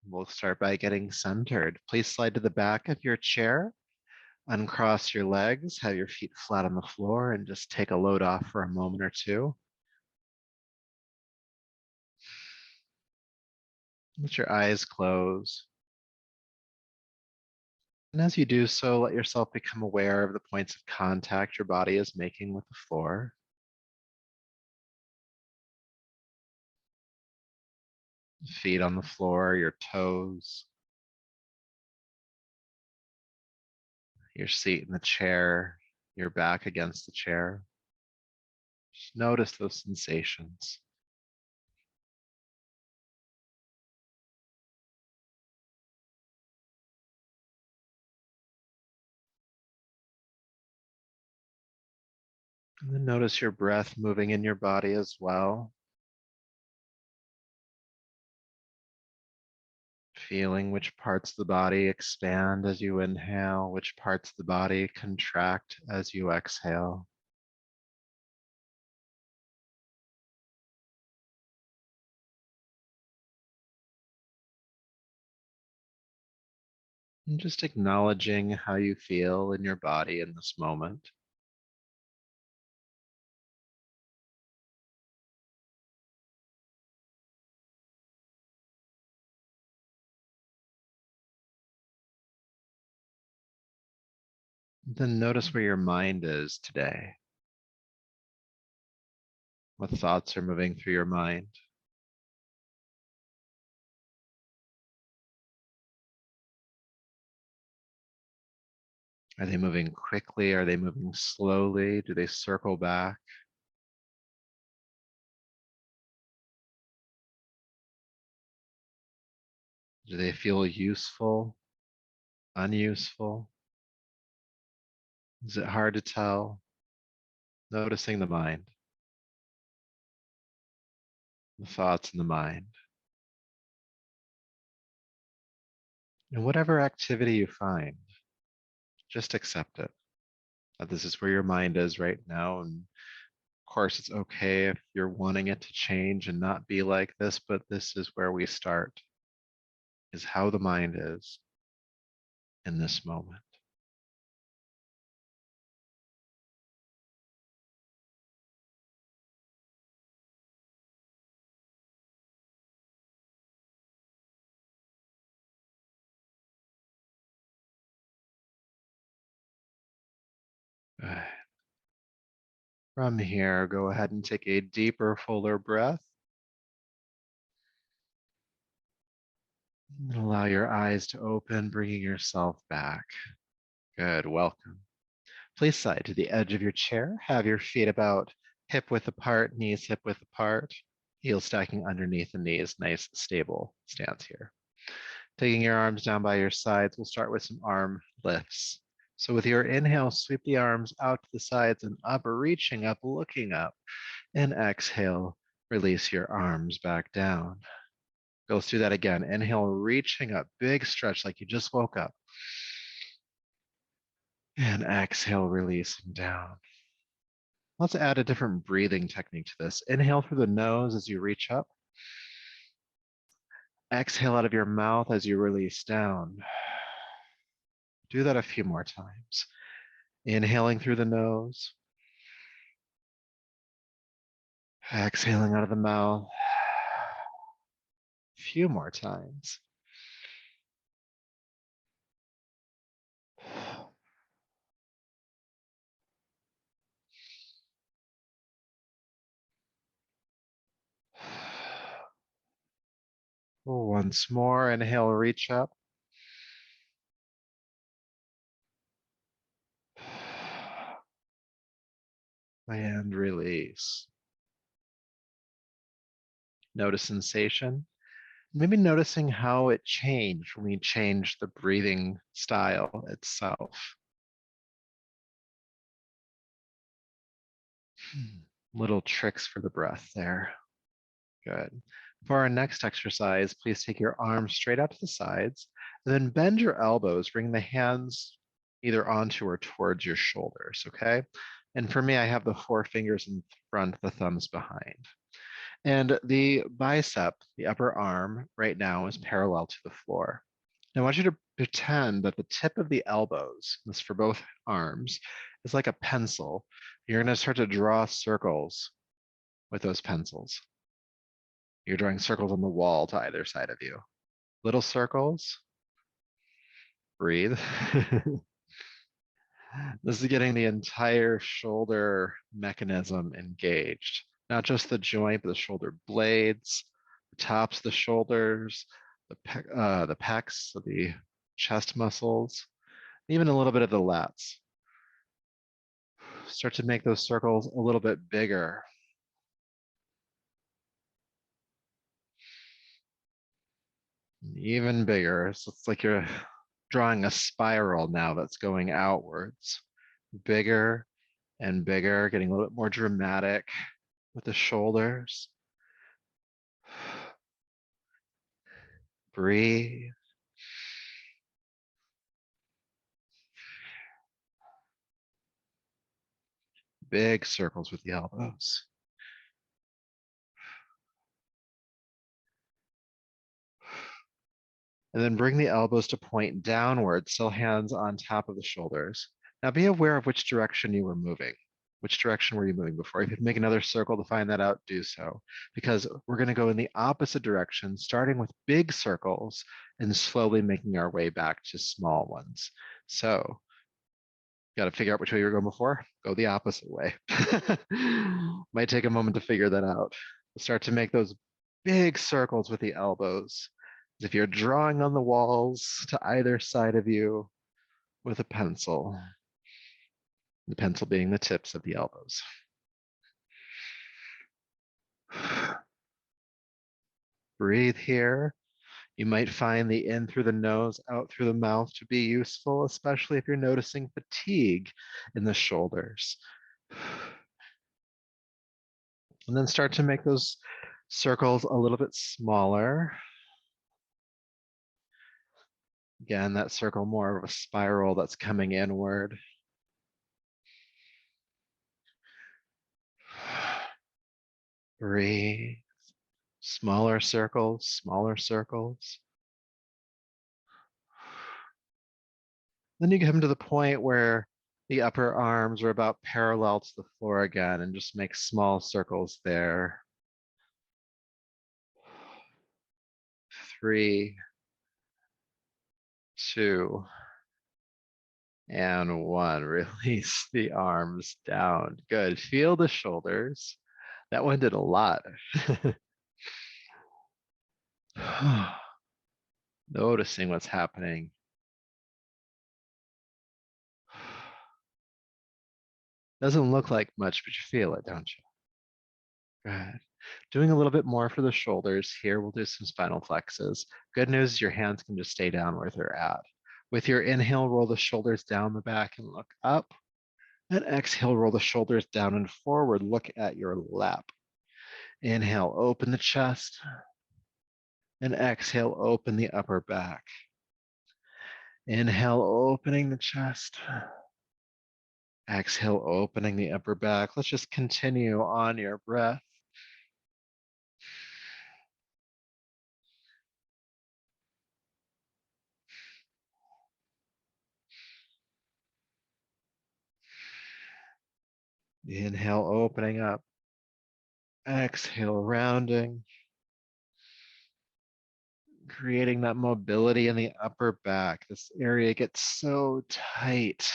We'll start by getting centered. Please slide to the back of your chair, uncross your legs, have your feet flat on the floor, and just take a load off for a moment or two. Let your eyes close. And as you do so, let yourself become aware of the points of contact your body is making with the floor. Feet on the floor, your toes, your seat in the chair, your back against the chair. Just notice those sensations. And then notice your breath moving in your body as well. Feeling which parts of the body expand as you inhale, which parts of the body contract as you exhale. And just acknowledging how you feel in your body in this moment. Then notice where your mind is today. What thoughts are moving through your mind? Are they moving quickly? Are they moving slowly? Do they circle back? Do they feel useful? Unuseful? Is it hard to tell? Noticing the mind, the thoughts in the mind. And whatever activity you find, just accept it. That this is where your mind is right now. And of course, it's okay if you're wanting it to change and not be like this, but this is where we start, is how the mind is in this moment. From here, go ahead and take a deeper, fuller breath. And allow your eyes to open, bringing yourself back. Good, welcome. Please slide to the edge of your chair. Have your feet about hip width apart, knees hip width apart, heels stacking underneath the knees. Nice, stable stance here. Taking your arms down by your sides, we'll start with some arm lifts. So with your inhale, sweep the arms out to the sides and up, reaching up, looking up. And exhale, release your arms back down. Go through that again. Inhale, reaching up, big stretch like you just woke up. And exhale, releasing down. Let's add a different breathing technique to this. Inhale through the nose as you reach up. Exhale out of your mouth as you release down. Do that a few more times. Inhaling through the nose. Exhaling out of the mouth. A few more times. Once more, inhale, reach up. And release. Notice sensation. Maybe noticing how it changed when we changed the breathing style itself. Little tricks for the breath there. Good. For our next exercise, please take your arms straight out to the sides, and then bend your elbows, bring the hands either onto or towards your shoulders, okay? And for me, I have the four fingers in front, the thumbs behind. And the bicep, the upper arm right now is parallel to the floor. Now I want you to pretend that the tip of the elbows, this is for both arms, is like a pencil. You're going to start to draw circles with those pencils. You're drawing circles on the wall to either side of you. Little circles. Breathe. This is getting the entire shoulder mechanism engaged, not just the joint, but the shoulder blades, the tops of the shoulders, the pecs, so the chest muscles, even a little bit of the lats. Start to make those circles a little bit bigger. Even bigger. So it's like you're drawing a spiral now that's going outwards. Bigger and bigger, getting a little bit more dramatic with the shoulders. Breathe. Big circles with the elbows. And then bring the elbows to point downward, still hands on top of the shoulders. Now be aware of which direction you were moving. Which direction were you moving before? If you make another circle to find that out, do so. Because we're going to go in the opposite direction, starting with big circles and slowly making our way back to small ones. So got to figure out which way you were going before. Go the opposite way. Might take a moment to figure that out. Start to make those big circles with the elbows. As if you're drawing on the walls to either side of you with a pencil. The pencil being the tips of the elbows. Breathe here. You might find the in through the nose, out through the mouth to be useful, especially if you're noticing fatigue in the shoulders. And then start to make those circles a little bit smaller. Again, that circle more of a spiral that's coming inward. Breathe. Smaller circles, smaller circles. Then you come to the point where the upper arms are about parallel to the floor again, and just make small circles there. 3, 2, and 1. Release the arms down. Good. Feel the shoulders. That one did a lot. Noticing what's happening. Doesn't look like much, but you feel it, don't you? Good. Doing a little bit more for the shoulders here. We'll do some spinal flexes. Good news, your hands can just stay down where they're at. With your inhale, roll the shoulders down the back and look up. And exhale, roll the shoulders down and forward. Look at your lap. Inhale, open the chest. And exhale, open the upper back. Inhale, opening the chest. Exhale, opening the upper back. Let's just continue on your breath. Inhale, opening up. Exhale, rounding. Creating that mobility in the upper back. This area gets so tight.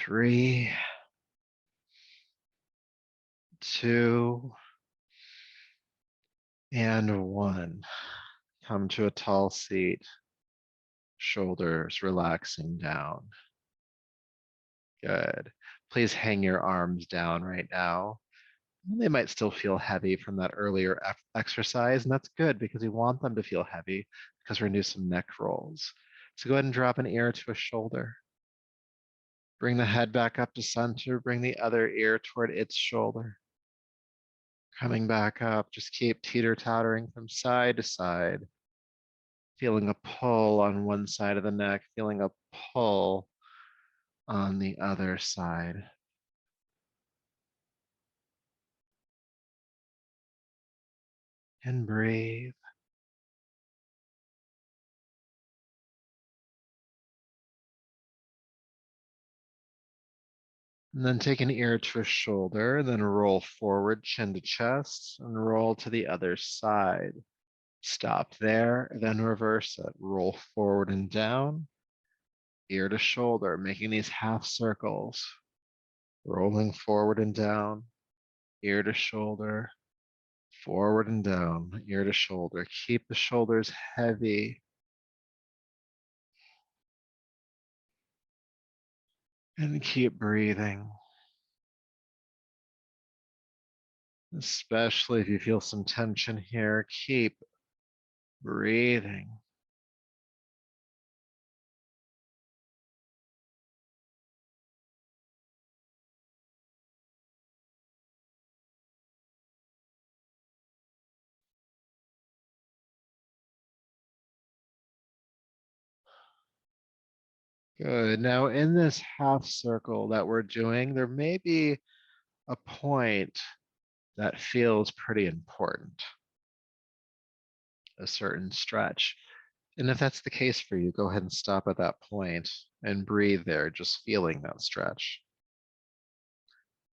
Three, 2, and 1. Come to a tall seat. Shoulders relaxing down. Good. Please hang your arms down right now. They might still feel heavy from that earlier exercise, and that's good because we want them to feel heavy because we're gonna do some neck rolls. So go ahead and drop an ear to a shoulder. Bring the head back up to center, bring the other ear toward its shoulder. Coming back up, just keep teeter-tottering from side to side. Feeling a pull on one side of the neck, feeling a pull on the other side. And breathe. And then take an ear to a shoulder, then roll forward, chin to chest, and roll to the other side. Stop there, then reverse it. Roll forward and down, ear to shoulder, making these half circles. Rolling forward and down, ear to shoulder, forward and down, ear to shoulder. Keep the shoulders heavy. And keep breathing. Especially if you feel some tension here, keep breathing. Good. Now, in this half circle that we're doing, there may be a point that feels pretty important, a certain stretch. And if that's the case for you, go ahead and stop at that point and breathe there, just feeling that stretch.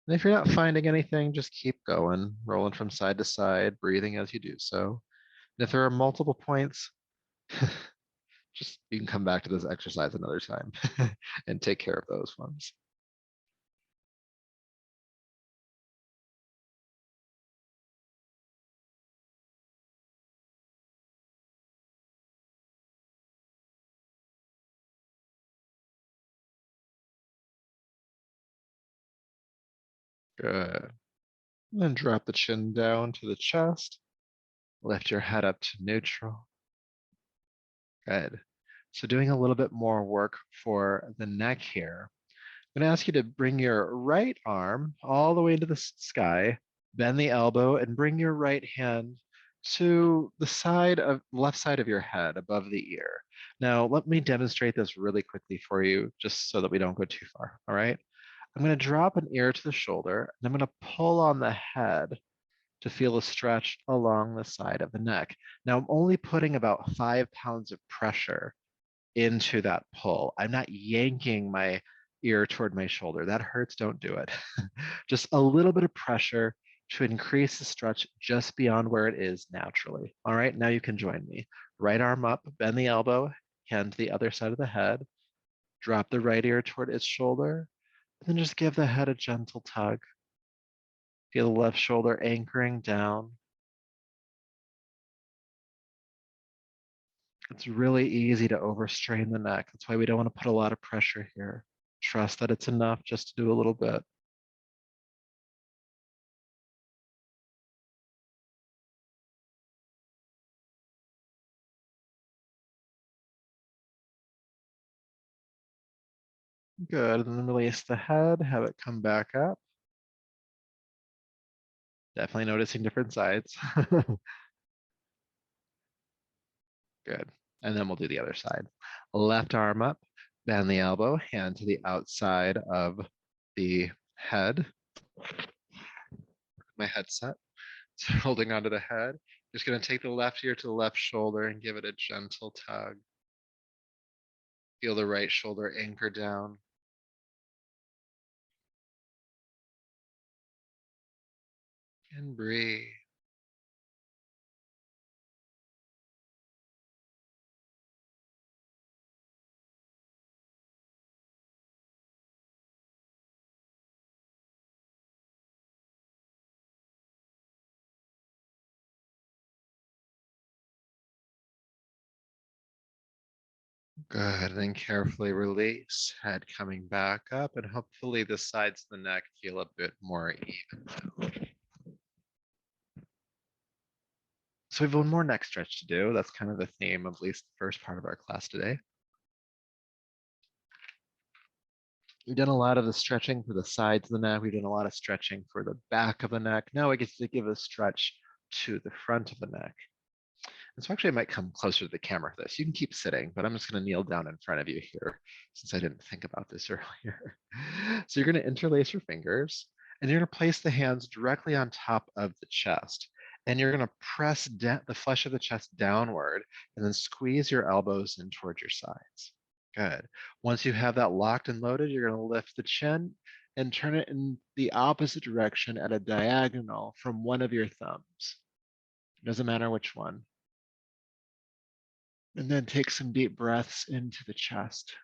And if you're not finding anything, just keep going, rolling from side to side, breathing as you do so. And if there are multiple points, just you can come back to this exercise another time and take care of those ones. Good. And then drop the chin down to the chest. Lift your head up to neutral. Good. So doing a little bit more work for the neck here. I'm going to ask you to bring your right arm all the way to the sky, bend the elbow, and bring your right hand to the left side of your head above the ear. Now, let me demonstrate this really quickly for you, just so that we don't go too far. All right. I'm going to drop an ear to the shoulder, and I'm going to pull on the head to feel a stretch along the side of the neck. Now, I'm only putting about 5 pounds of pressure into that pull. I'm not yanking my ear toward my shoulder. That hurts. Don't do it. Just a little bit of pressure to increase the stretch just beyond where it is naturally. All right, now you can join me. Right arm up, bend the elbow, hand to the other side of the head, drop the right ear toward its shoulder, and then just give the head a gentle tug. Feel the left shoulder anchoring down. It's really easy to overstrain the neck. That's why we don't want to put a lot of pressure here. Trust that it's enough just to do a little bit. Good, and then release the head, have it come back up. Definitely noticing different sides. Good, and then we'll do the other side. Left arm up, bend the elbow, hand to the outside of the head. My headset, so holding onto the head. Just gonna take the left ear to the left shoulder and give it a gentle tug. Feel the right shoulder anchor down. And breathe. Good, and then carefully release, head coming back up, and hopefully the sides of the neck feel a bit more even now. So we have one more neck stretch to do. That's kind of the theme of at least the first part of our class today. We've done a lot of the stretching for the sides of the neck. We've done a lot of stretching for the back of the neck. Now I get to give a stretch to the front of the neck. And so actually I might come closer to the camera for this. You can keep sitting, but I'm just going to kneel down in front of you here since I didn't think about this earlier. So you're going to interlace your fingers and you're going to place the hands directly on top of the chest. And you're going to press the flesh of the chest downward and then squeeze your elbows in towards your sides. Good. Once you have that locked and loaded, you're going to lift the chin and turn it in the opposite direction at a diagonal from one of your thumbs. It doesn't matter which one. And then take some deep breaths into the chest.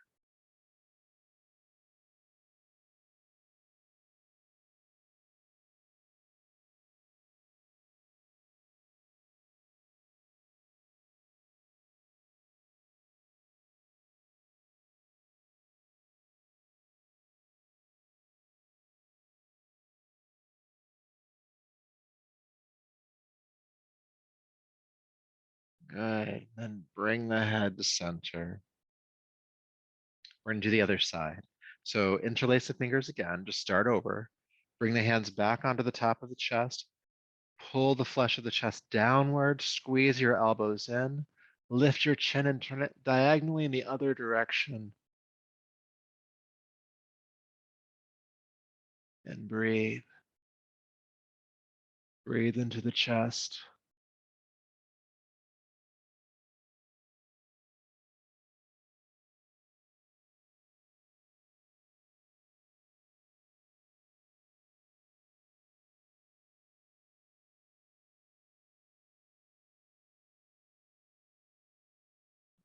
Good. Then bring the head to center. We're going to do the other side. So interlace the fingers again, just start over. Bring the hands back onto the top of the chest. Pull the flesh of the chest downward, squeeze your elbows in, lift your chin and turn it diagonally in the other direction. And breathe. Breathe into the chest.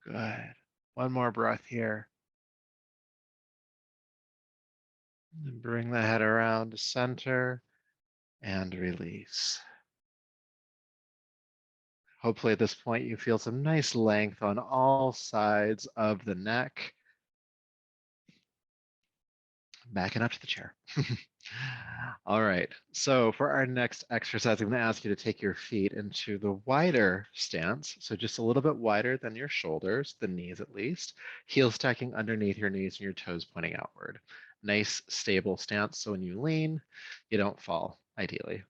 Good. One more breath here. And bring the head around to center and release. Hopefully at this point you feel some nice length on all sides of the neck. Backing up to the chair. All right, so for our next exercise, I'm gonna ask you to take your feet into the wider stance. So just a little bit wider than your shoulders, the knees at least. Heels stacking underneath your knees and your toes pointing outward. Nice stable stance, so when you lean, you don't fall, ideally.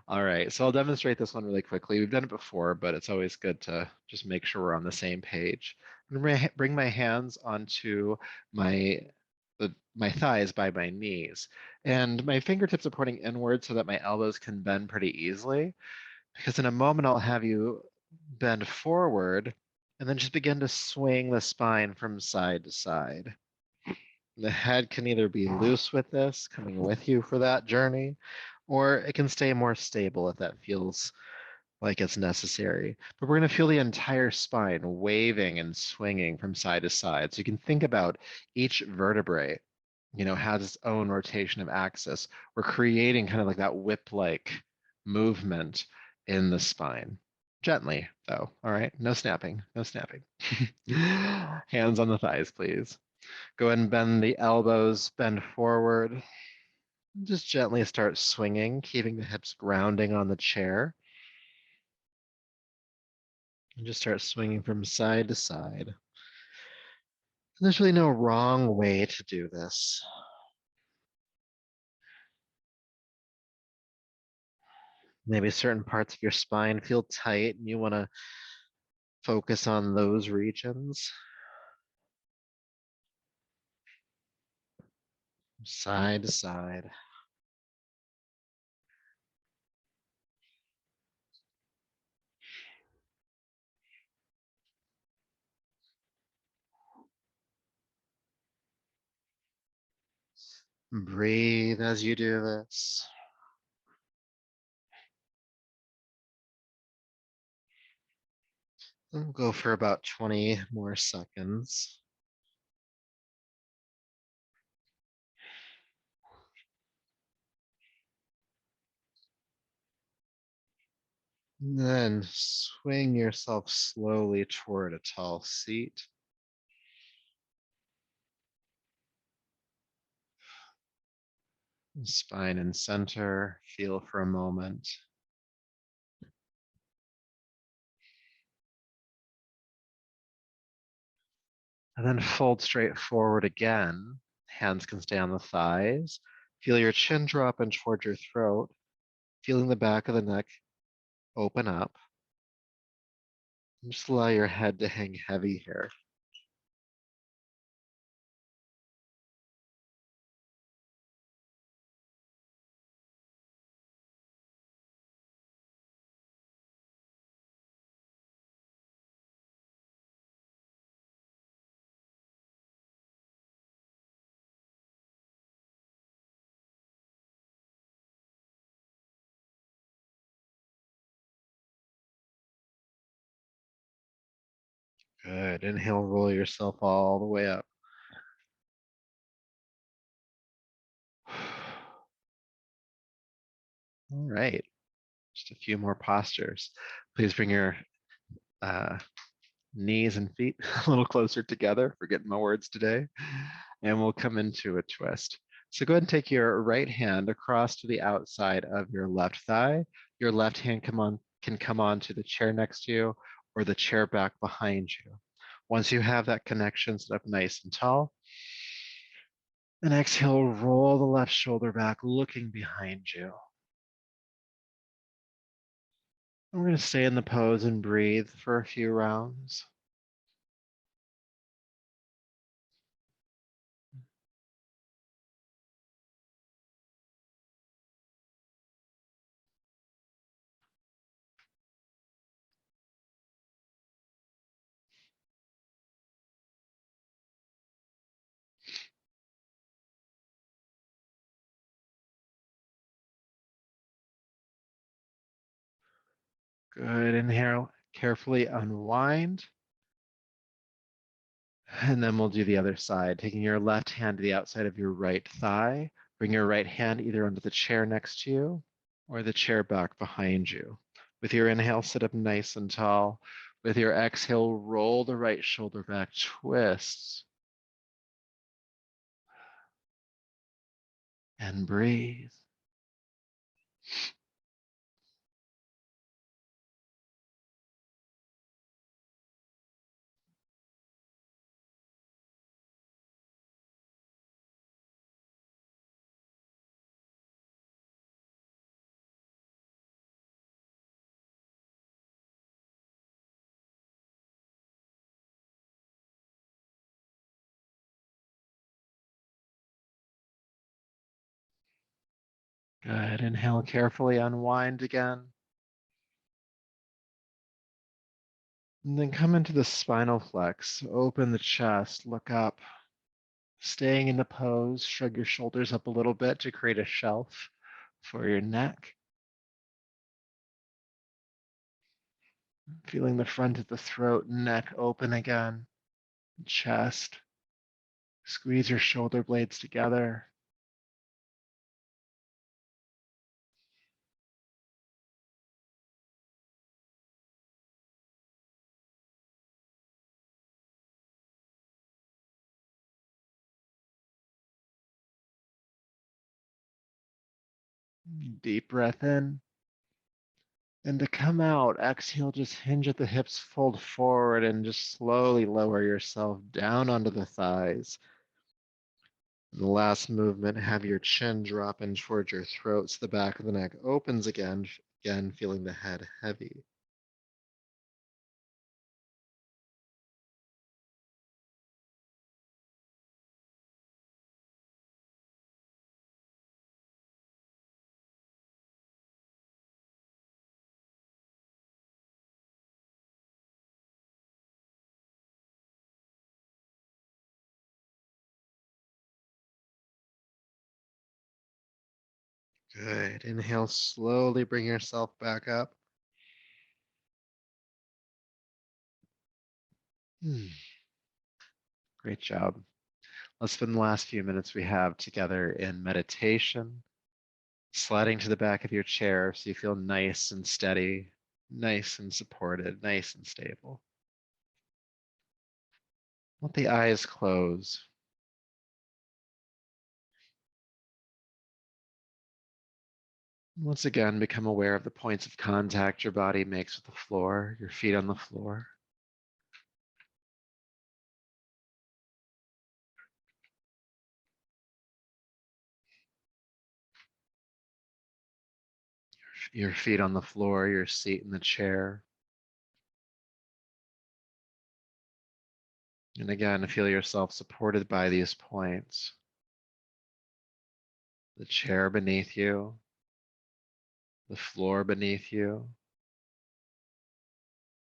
All right, so I'll demonstrate this one really quickly. We've done it before, but it's always good to just make sure we're on the same page. I'm gonna bring my hands onto my my thighs by my knees, and my fingertips are pointing inward so that my elbows can bend pretty easily. Because in a moment I'll have you bend forward, and then just begin to swing the spine from side to side. The head can either be loose with this, coming with you for that journey, or it can stay more stable if that feels like it's necessary. But we're going to feel the entire spine waving and swinging from side to side. So you can think about each vertebrae, has its own rotation of axis. We're creating kind of like that whip-like movement in the spine. Gently, though. All right. No snapping. No snapping. Hands on the thighs, please. Go ahead and bend the elbows, bend forward. Just gently start swinging, keeping the hips grounding on the chair. And just start swinging from side to side. There's really no wrong way to do this. Maybe certain parts of your spine feel tight and you want to focus on those regions. Side to side. Breathe as you do this. We'll go for about 20 more seconds. And then swing yourself slowly toward a tall seat. Spine and center, feel for a moment. And then fold straight forward again. Hands can stay on the thighs. Feel your chin drop in toward your throat, feeling the back of the neck open up. And just allow your head to hang heavy here. Good. Inhale, roll yourself all the way up. All right. Just a few more postures. Please bring your uh, knees and feet a little closer together. Forgetting my words today. And we'll come into a twist. So go ahead and take your right hand across to the outside of your left thigh. Your left hand can come on to the chair next to you or the chair back behind you. Once you have that connection, sit up nice and tall. And exhale, roll the left shoulder back, looking behind you. And we're going to stay in the pose and breathe for a few rounds. Good. Inhale, carefully unwind. And then we'll do the other side, taking your left hand to the outside of your right thigh. Bring your right hand either under the chair next to you or the chair back behind you. With your inhale, sit up nice and tall. With your exhale, roll the right shoulder back, twist, and breathe. Good. Inhale, carefully unwind again. And then come into the spinal flex. Open the chest, look up. Staying in the pose, shrug your shoulders up a little bit to create a shelf for your neck. Feeling the front of the throat, neck open again, chest. Squeeze your shoulder blades together. Deep breath in. And to come out, exhale, just hinge at the hips, fold forward, and just slowly lower yourself down onto the thighs. In the last movement, have your chin drop in towards your throat so the back of the neck opens again, feeling the head heavy. Good. Inhale, slowly bring yourself back up. Great job. Let's spend the last few minutes we have together in meditation, sliding to the back of your chair so you feel nice and steady, nice and supported, nice and stable. Let the eyes close. Once again, become aware of the points of contact your body makes with the floor, your feet on the floor. Your feet on the floor, your seat in the chair. And again, feel yourself supported by these points. The chair beneath you, the floor beneath you,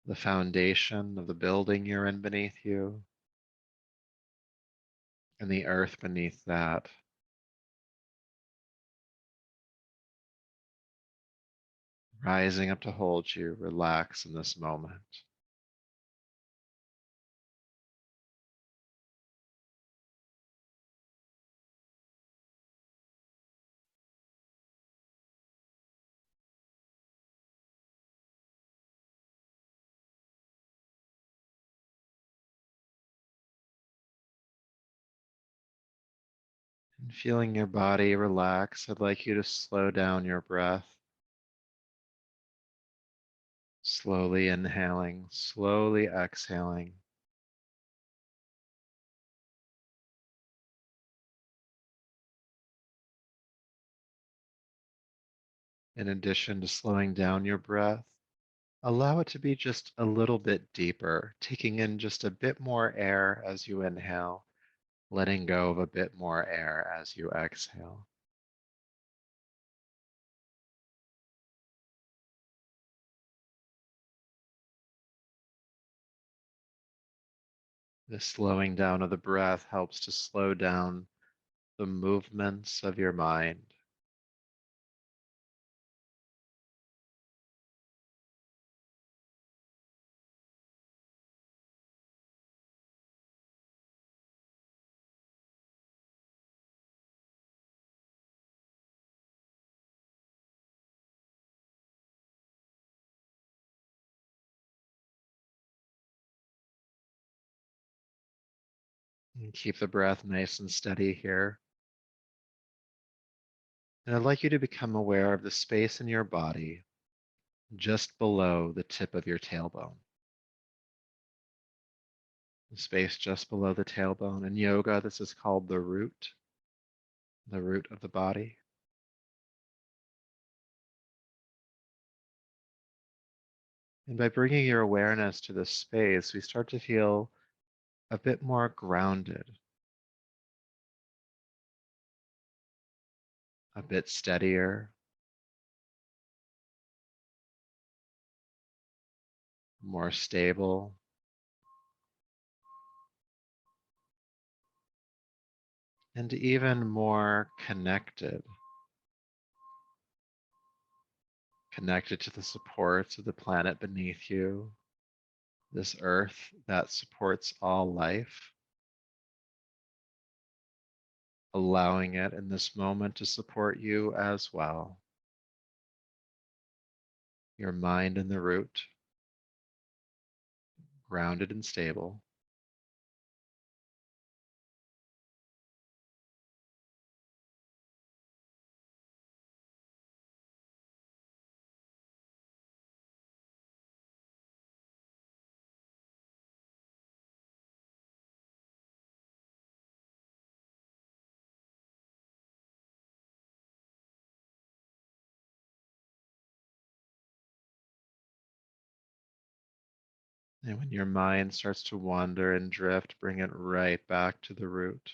the foundation of the building you're in beneath you, and the earth beneath that. Rising up to hold you, relax in this moment. And feeling your body relax, I'd like you to slow down your breath. Slowly inhaling, slowly exhaling. In addition to slowing down your breath, allow it to be just a little bit deeper, taking in just a bit more air as you inhale, letting go of a bit more air as you exhale. The slowing down of the breath helps to slow down the movements of your mind. And keep the breath nice and steady here. And I'd like you to become aware of the space in your body just below the tip of your tailbone. The space just below the tailbone. In yoga, this is called the root of the body. And by bringing your awareness to this space, we start to feel a bit more grounded, a bit steadier, more stable, and even more connected. Connected to the supports of the planet beneath you, this earth that supports all life, allowing it in this moment to support you as well. Your mind in the root, grounded and stable. And when your mind starts to wander and drift, bring it right back to the root.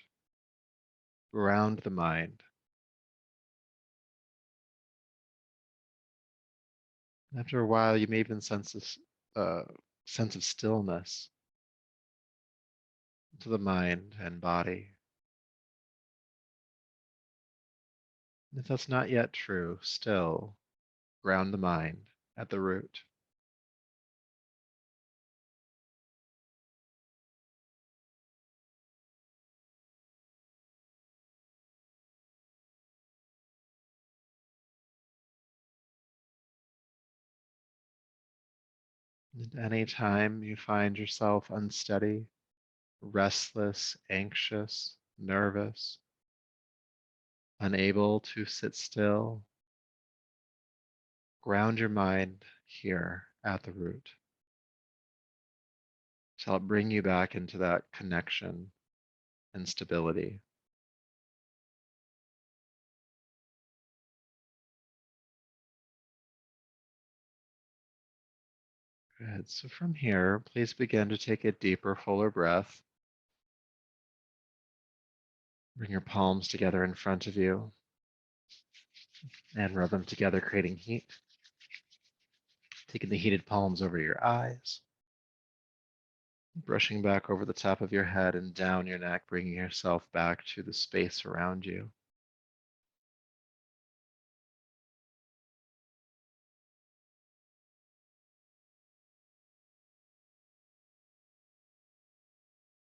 Ground the mind. After a while, you may even sense this sense of stillness to the mind and body. If that's not yet true, still ground the mind at the root. And anytime you find yourself unsteady, restless, anxious, nervous, unable to sit still, ground your mind here at the root. To help bring you back into that connection and stability. Good. So from here, please begin to take a deeper, fuller breath. Bring your palms together in front of you and rub them together, creating heat. Taking the heated palms over your eyes, brushing back over the top of your head and down your neck, bringing yourself back to the space around you.